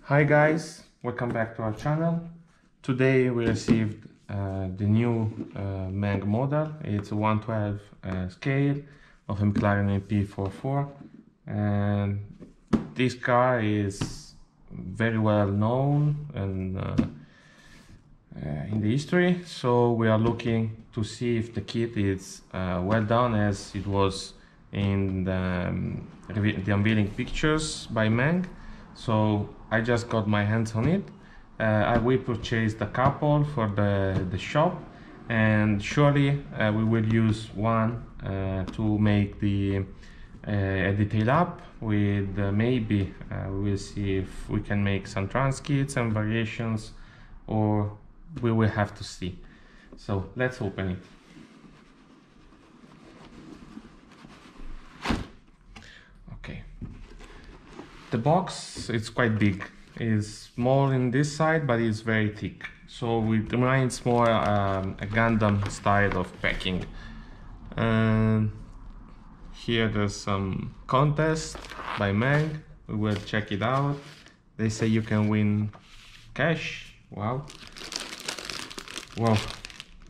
Hi guys, welcome back to our channel. Today we received the new Meng model. It's a 112 scale of a McLaren MP4, and this car is very well known and in the history. So we are looking to see if the kit is well done as it was in the unveiling pictures by Meng. So I just got my hands on it. I will purchase the couple for the shop, and surely we will use one to make the a detail up with maybe we will see if we can make some trans kits and variations, or we will have to see. So let's open it. Okay. The box is quite big. It's small in this side, but it's very thick. So it reminds more a Gundam style of packing. And here there's some contest by Meng. We will check it out. They say you can win cash. Wow. Wow.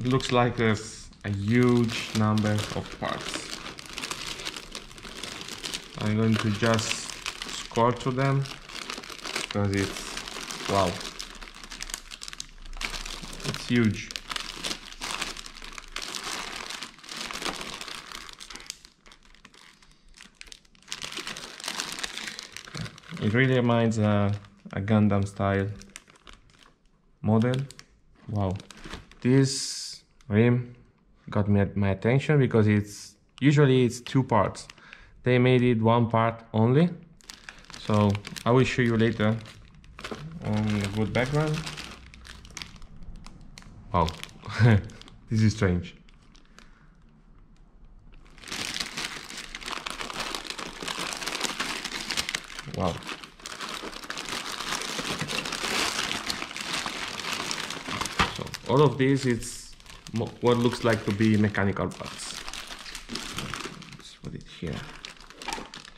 It looks like there's a huge number of parts. I'm going to just scroll through them because it's wow, it's huge. It really reminds a Gundam style model. Wow, this rim got my attention because it's usually two parts. They made it one part only. So I will show you later on a good background. Wow, this is strange. Wow. So all of this is what looks like to be mechanical parts. Let's put it here.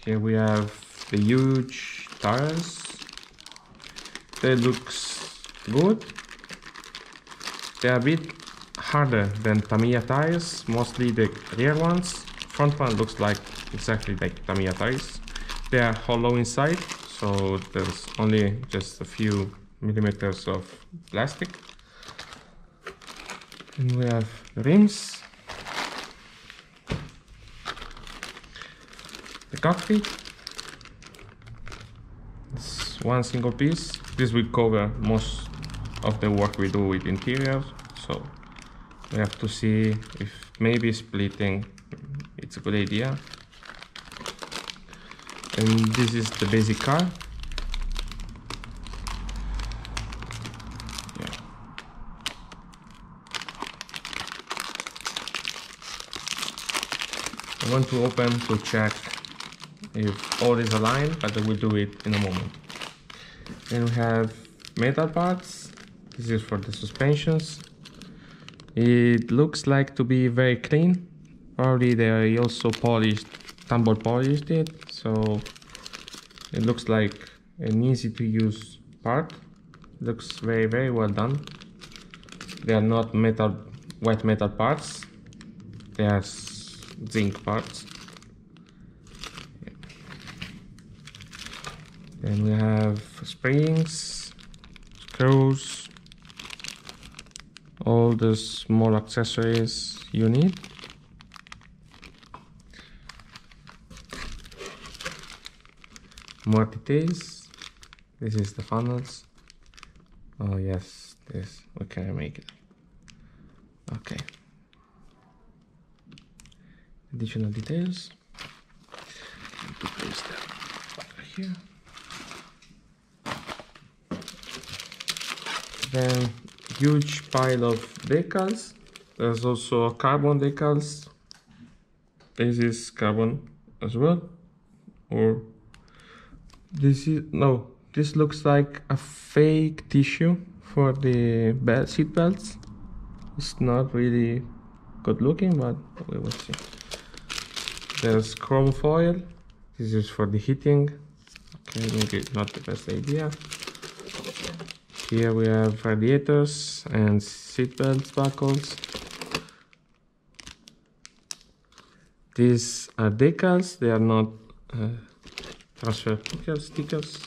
Here we have the huge tires. They looks good. They're a bit harder than Tamiya tires, mostly the rear ones. Front one looks like exactly like Tamiya tires. They are hollow inside, so there's only just a few millimeters of plastic. And we have rims, the cockpit. It's one single piece. This will cover most of the work we do with interiors, so we have to see if maybe splitting it's a good idea. And this is the basic car. Yeah. I want to open to check if all is aligned, but I will do it in a moment. Then we have metal parts. This is for the suspensions. It looks like to be very clean. Probably they also tumble polished it, so it looks like an easy to use part. Looks very well done. They are not white metal parts. They are zinc parts. Then we have springs, screws, all the small accessories you need. More details. This is the funnels. Oh yes, this we can make it. Okay. Additional details. To place that here. Then huge pile of decals. There's also carbon decals. This is carbon as well, or this is no. This looks like a fake tissue for the seat belts. It's not really good looking, but we will see. There's chrome foil. This is for the heating. Okay, maybe not the best idea. Here we have radiators and seatbelt buckles. These are decals, they are not transfer stickers.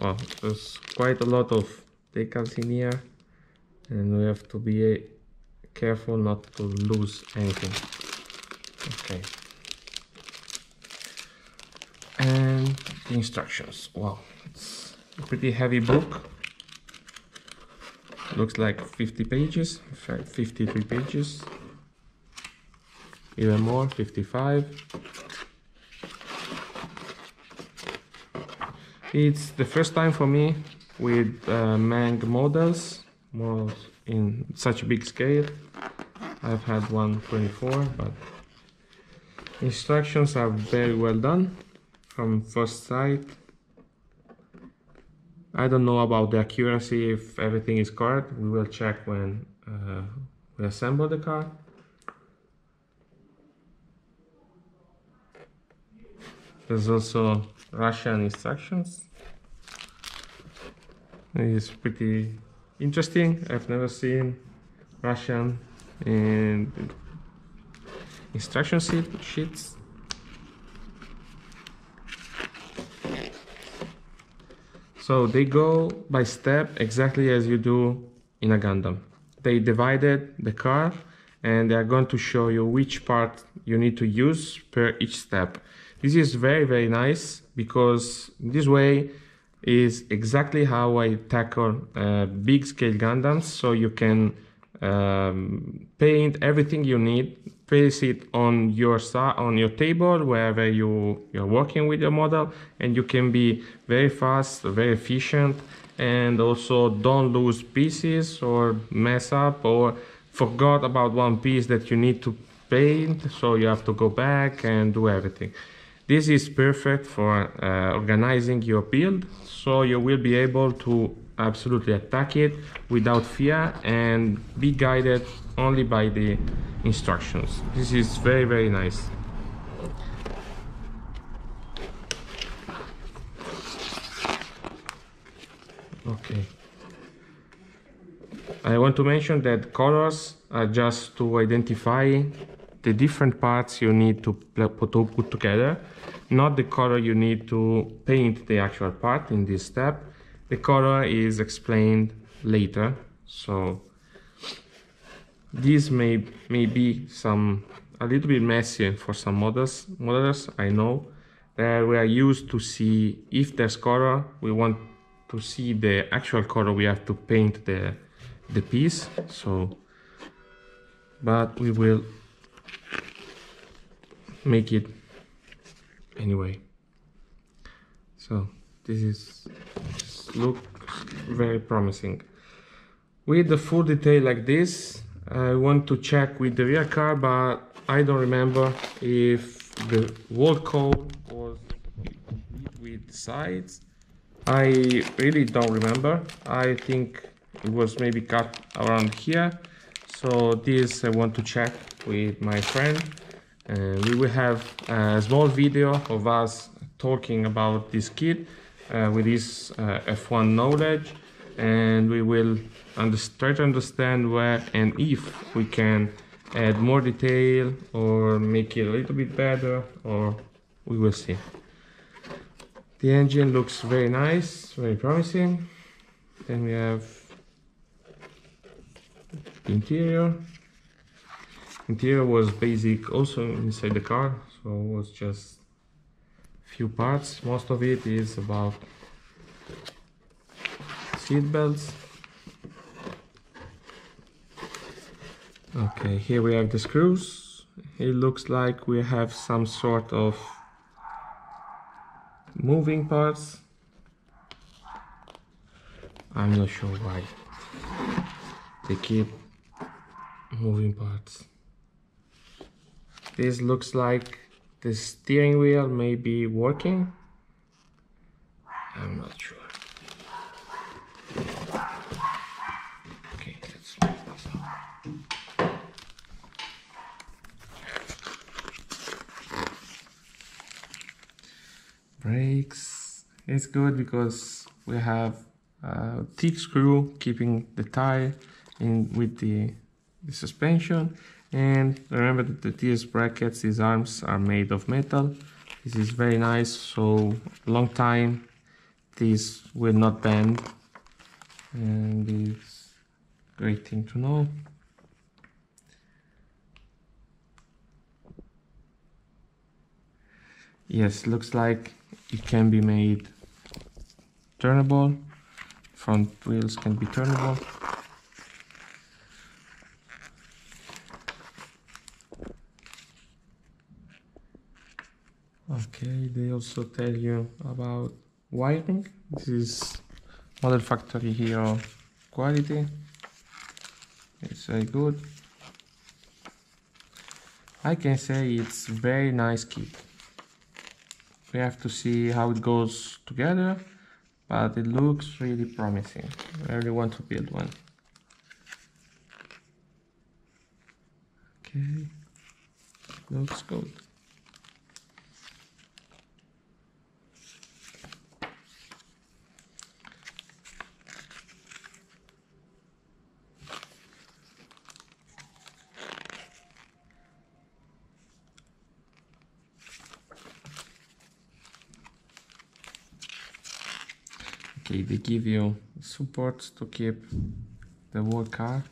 Wow, there's quite a lot of decals in here, and we have to be careful not to lose anything. Okay. And the instructions. Wow, it's a pretty heavy book. Looks like 50 pages, in fact 53 pages. Even more, 55. It's the first time for me with Meng models in such a big scale. I've had 124, but instructions are very well done from first sight. I don't know about the accuracy, if everything is correct. We will check when we assemble the car. There's also Russian instructions. It's pretty interesting. I've never seen Russian in instruction sheets. So they go by step exactly as you do in a Gundam. They divided the car and they are going to show you which part you need to use per each step. This is very nice because this way is exactly how I tackle big scale Gundams. So you can paint everything you need, place it on your table wherever you're working with your model, and you can be very fast, very efficient, and also don't lose pieces or mess up or forgot about one piece that you need to paint, so you have to go back and do everything. This is perfect for organizing your build, so you will be able to absolutely attack it without fear and be guided only by the instructions. This is very nice. Okay. I want to mention that colors are just to identify the different parts you need to put together, not the color you need to paint the actual part in this step. The color is explained later, so this may be a little bit messy for some modelers. I know that we are used to see if there's color, we want to see the actual color, we have to paint the piece. So, but we will make it anyway. So this looks very promising. With the full detail like this, I want to check with the rear car, but I don't remember if the wall code was with sides. I really don't remember. I think it was maybe cut around here. So this I want to check with my friend. We will have a small video of us talking about this kit with this F1 knowledge, and we will try to understand where and if we can add more detail or make it a little bit better, or we will see. The engine looks very nice, very promising. Then we have the interior. Interior was basic also inside the car, so it was just few parts. Most of it is about seat belts. Okay, here we have the screws. It looks like we have some sort of moving parts. I'm not sure why they keep moving parts. This looks like the steering wheel may be working. I'm not sure. Okay, let's move this out. Brakes It's good because we have a thick screw keeping the tire in with the suspension. And remember that these brackets, these arms are made of metal. This is very nice, so long time these will not bend, and it's a great thing to know. Yes, looks like it can be made turnable. Front wheels can be turnable. Okay, they also tell you about wiring. This is Model Factory Hero quality. It's very good. I can say it's very nice kit. We have to see how it goes together, but it looks really promising. I really want to build one. Okay, looks good. Okay, they give you support to keep the whole car